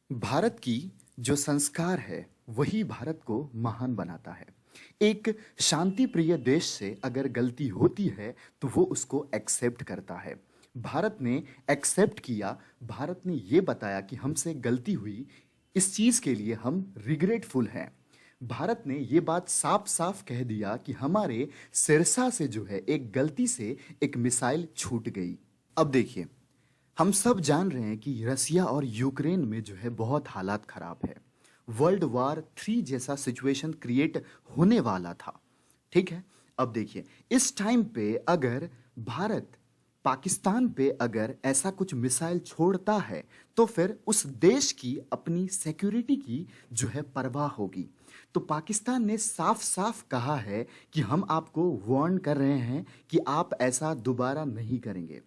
भारत की जो संस्कार है वही भारत को महान बनाता है। एक शांति प्रिय देश से अगर गलती होती है तो वो उसको एक्सेप्ट करता है। भारत ने एक्सेप्ट किया। भारत ने ये बताया कि हमसे गलती हुई, इस चीज के लिए हम रिग्रेटफुल हैं। भारत ने ये बात साफ साफ कह दिया कि हमारे सिरसा से जो है एक गलती से एक मिसाइल छूट गई। अब देखिए, हम सब जान रहे हैं कि रसिया और यूक्रेन में जो है बहुत हालात खराब है। वर्ल्ड वॉर 3 जैसा सिचुएशन क्रिएट होने वाला था। ठीक है। अब देखिए, इस टाइम पे अगर भारत पाकिस्तान पे अगर ऐसा कुछ मिसाइल छोड़ता है तो फिर उस देश की अपनी सिक्योरिटी की जो है परवाह होगी। तो पाकिस्तान ने साफ साफ कहा है कि हम आपको वार्न कर रहे हैं कि आप ऐसा दोबारा नहीं करेंगे।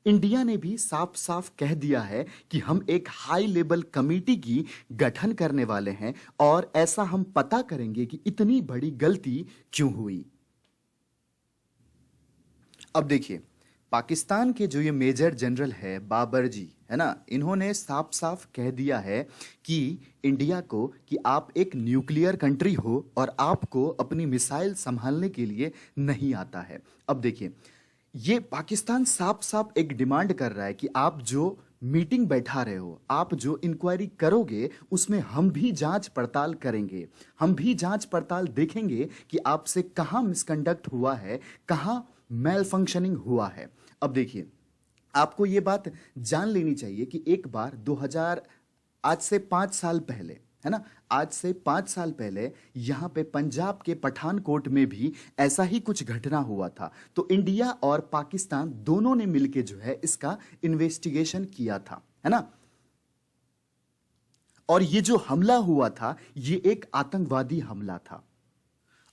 इंडिया ने भी साफ साफ कह दिया है कि हम एक हाई लेवल कमेटी की गठन करने वाले हैं और ऐसा हम पता करेंगे कि इतनी बड़ी गलती क्यों हुई। अब देखिए, पाकिस्तान के जो ये मेजर जनरल है बाबर जी, है ना, इन्होंने साफ साफ कह दिया है कि इंडिया को कि आप एक न्यूक्लियर कंट्री हो और आपको अपनी मिसाइल संभालने के लिए नहीं आता है। अब देखिए, ये पाकिस्तान साफ साफ एक डिमांड कर रहा है कि आप जो मीटिंग बैठा रहे हो, आप जो इंक्वायरी करोगे, उसमें हम भी जांच पड़ताल करेंगे। हम भी जांच पड़ताल देखेंगे कि आपसे कहाँ मिसकंडक्ट हुआ है, कहाँ मेल फंक्शनिंग हुआ है। अब देखिए, आपको ये बात जान लेनी चाहिए कि एक बार 2000 आज से 5 साल पहले, है ना, आज से 5 साल पहले यहाँ पे पंजाब के पठानकोट में भी ऐसा ही कुछ घटना हुआ था। तो इंडिया और पाकिस्तान दोनों ने मिलके जो है इसका इन्वेस्टिगेशन किया था, है ना। और ये जो हमला हुआ था ये एक आतंकवादी हमला था।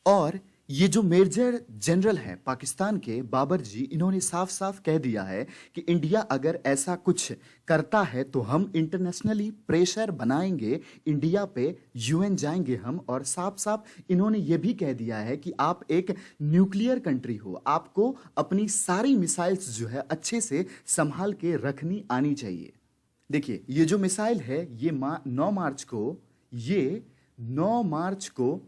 और ये जो मेजर जनरल हैं पाकिस्तान के बाबर जी, इन्होंने साफ साफ कह दिया है कि इंडिया अगर ऐसा कुछ करता है तो हम इंटरनेशनली प्रेशर बनाएंगे इंडिया पे, यूएन जाएंगे हम। और साफ साफ इन्होंने ये भी कह दिया है कि आप एक न्यूक्लियर कंट्री हो, आपको अपनी सारी मिसाइल्स जो है अच्छे से संभाल के रखनी आनी चाहिए। देखिए, ये जो मिसाइल है ये 9 मार्च को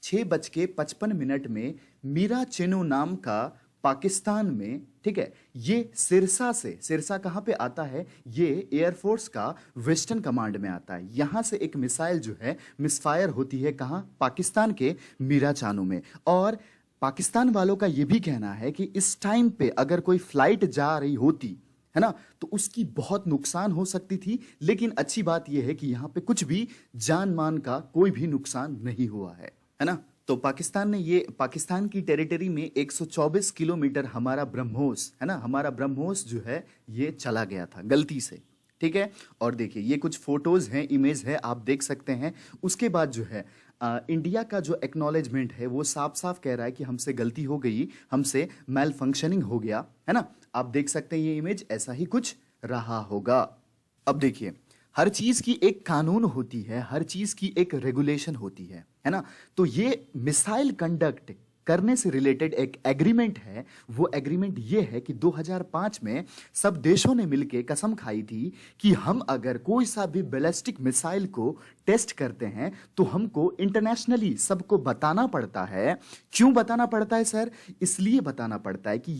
6:55 में मीरा चेनो नाम का पाकिस्तान में, ठीक है, ये सिरसा कहां पे आता है, ये एयरफोर्स का वेस्टर्न कमांड में आता है। यहां से एक मिसाइल जो है मिसफायर होती है, कहां, पाकिस्तान के मीरा चानू में। और पाकिस्तान वालों का यह भी कहना है कि इस टाइम पे अगर कोई फ्लाइट जा रही होती, है ना, तो उसकी बहुत नुकसान हो सकती थी। लेकिन अच्छी बात यह है कि यहां पे कुछ भी जान मान का कोई भी नुकसान नहीं हुआ है ना। तो पाकिस्तान की टेरिटरी में 124 किलोमीटर हमारा ब्रह्मोस, है ना, हमारा ब्रह्मोस जो है ये चला गया था गलती से। ठीक है। और देखिए, ये कुछ फोटोज हैं, इमेज है, आप देख सकते हैं। उसके बाद जो है इंडिया का जो एक्नॉलेजमेंट है वो साफ साफ कह रहा है कि हमसे गलती हो गई, हमसे मेल फंक्शनिंग हो गया, है ना। आप देख सकते हैं ये इमेज, ऐसा ही कुछ रहा होगा। अब देखिए, हर चीज की एक कानून होती है, हर चीज की एक रेगुलेशन होती है ना। तो ये मिसाइल कंडक्ट करने से रिलेटेड एक एग्रीमेंट है। वो एग्रीमेंट ये है कि 2005 में सब देशों ने मिलकर कसम खाई थी कि हम अगर कोई सा भी बैलिस्टिक मिसाइल को टेस्ट करते हैं तो हमको इंटरनेशनली सबको बताना पड़ता है। क्यों बताना पड़ता है सर? इसलिए बताना पड़ता है कि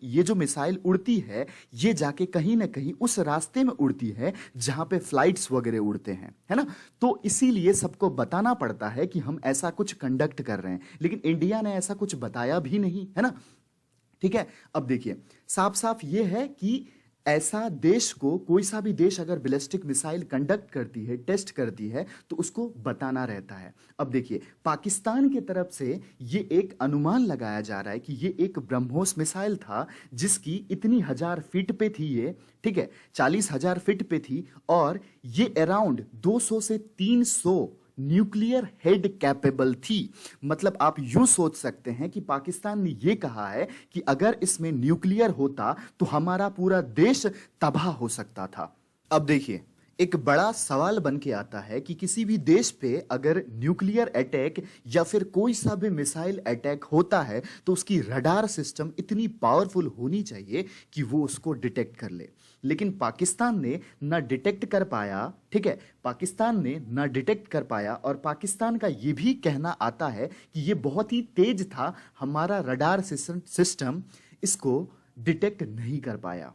ये जो मिसाइल उड़ती है ये जाके कहीं ना कहीं उस रास्ते में उड़ती है जहां पे फ्लाइट्स वगैरह उड़ते हैं, है ना। तो इसीलिए सबको बताना पड़ता है कि हम ऐसा कुछ कंडक्ट कर रहे हैं। लेकिन इंडिया ने ऐसा कुछ बताया भी नहीं, है ना। ठीक है। अब देखिए, साफ साफ ये है कि ऐसा देश को, कोई सा भी देश अगर बैलिस्टिक मिसाइल कंडक्ट करती है, टेस्ट करती है, तो उसको बताना रहता है। अब देखिए, पाकिस्तान की तरफ से ये एक अनुमान लगाया जा रहा है कि ये एक ब्रह्मोस मिसाइल था जिसकी इतनी 1000 फीट पे थी ये, ठीक है, 40,000 फीट पे थी। और ये अराउंड 200 से 300 न्यूक्लियर हेड कैपेबल थी। मतलब आप यूं सोच सकते हैं कि पाकिस्तान ने यह कहा है कि अगर इसमें न्यूक्लियर होता तो हमारा पूरा देश तबाह हो सकता था। अब देखिए, एक बड़ा सवाल बन के आता है कि किसी भी देश पे अगर न्यूक्लियर अटैक या फिर कोई सा भी मिसाइल अटैक होता है तो उसकी रडार सिस्टम इतनी पावरफुल होनी चाहिए कि वो उसको डिटेक्ट कर ले। लेकिन पाकिस्तान ने ना डिटेक्ट कर पाया, ठीक है, पाकिस्तान ने ना डिटेक्ट कर पाया, और पाकिस्तान का ये भी कहना आता है कि ये बहुत ही तेज था, हमारा रडार सिस्टम इसको डिटेक्ट नहीं कर पाया।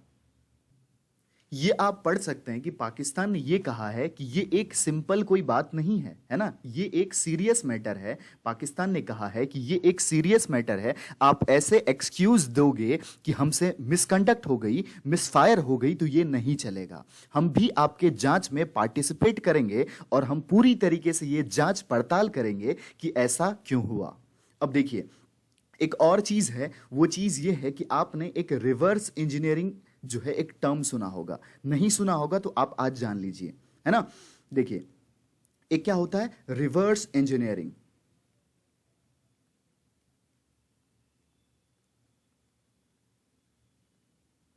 ये आप पढ़ सकते हैं कि पाकिस्तान ने ये कहा है कि ये एक सिंपल कोई बात नहीं है, है ना, ये एक सीरियस मैटर है। पाकिस्तान ने कहा है कि ये एक सीरियस मैटर है, आप ऐसे एक्सक्यूज दोगे कि हमसे मिसकंडक्ट हो गई, मिसफायर हो गई, तो ये नहीं चलेगा। हम भी आपके जांच में पार्टिसिपेट करेंगे और हम पूरी तरीके से ये जांच पड़ताल करेंगे कि ऐसा क्यों हुआ। अब देखिए, एक और चीज है, वो चीज ये है कि आपने एक रिवर्स इंजीनियरिंग जो है एक टर्म सुना होगा, नहीं सुना होगा तो आप आज जान लीजिए, है ना। देखिए, एक क्या होता है रिवर्स इंजीनियरिंग,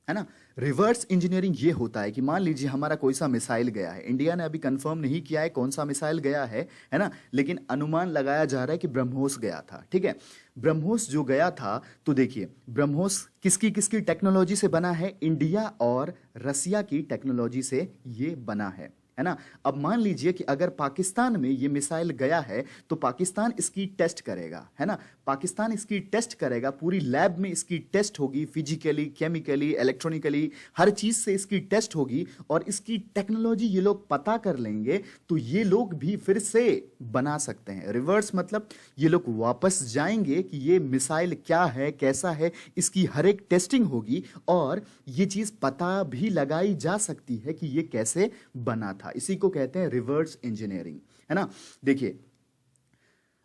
है ना। रिवर्स इंजीनियरिंग ये होता है कि मान लीजिए हमारा कोई सा मिसाइल गया है, इंडिया ने अभी कंफर्म नहीं किया है कौन सा मिसाइल गया है ना, लेकिन अनुमान लगाया जा रहा है कि ब्रह्मोस गया था, ठीक है। ब्रह्मोस जो गया था, तो देखिए ब्रह्मोस किसकी किसकी टेक्नोलॉजी से बना है, इंडिया और रसिया की टेक्नोलॉजी से ये बना है ना। अब मान लीजिए कि अगर पाकिस्तान में ये मिसाइल गया है तो पाकिस्तान इसकी टेस्ट करेगा, है ना, पाकिस्तान इसकी टेस्ट करेगा, पूरी लैब में इसकी टेस्ट होगी, फिजिकली, केमिकली, इलेक्ट्रॉनिकली, हर चीज से इसकी टेस्ट होगी, और इसकी टेक्नोलॉजी ये लोग पता कर लेंगे तो ये लोग भी फिर से बना सकते हैं। रिवर्स मतलब ये लोग वापस जाएंगे कि ये मिसाइल क्या है, कैसा है, इसकी हर एक टेस्टिंग होगी और ये चीज पता भी लगाई जा सकती है कि ये कैसे बना था। इसी को कहते हैं रिवर्स इंजीनियरिंग, है ना। देखिए,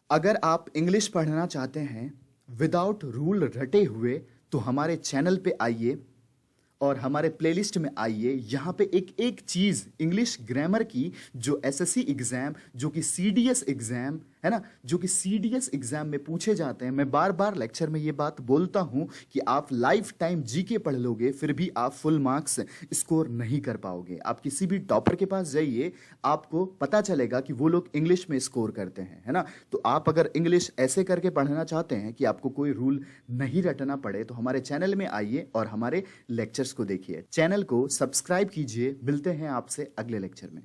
अगर आप इंग्लिश पढ़ना चाहते हैं विदाउट रूल रटे हुए तो हमारे चैनल पे आइए और हमारे प्लेलिस्ट में आइए। यहाँ पे एक एक चीज इंग्लिश ग्रामर की जो एसएससी एग्जाम, जो कि सीडीएस एग्जाम, है ना, जो कि सीडीएस एग्जाम में पूछे जाते हैं। मैं बार बार लेक्चर में ये बात बोलता हूं कि आप लाइफ टाइम जीके पढ़ लोगे फिर भी आप फुल मार्क्स स्कोर नहीं कर पाओगे। आप किसी भी टॉपर के पास जाइए, आपको पता चलेगा कि वो लोग इंग्लिश में स्कोर करते हैं, है ना। तो आप अगर इंग्लिश ऐसे करके पढ़ना चाहते हैं कि आपको कोई रूल नहीं रटना पड़े तो हमारे चैनल में आइए और हमारे लेक्चर्स को देखिए। चैनल को सब्सक्राइब कीजिए। मिलते हैं आपसे अगले लेक्चर में।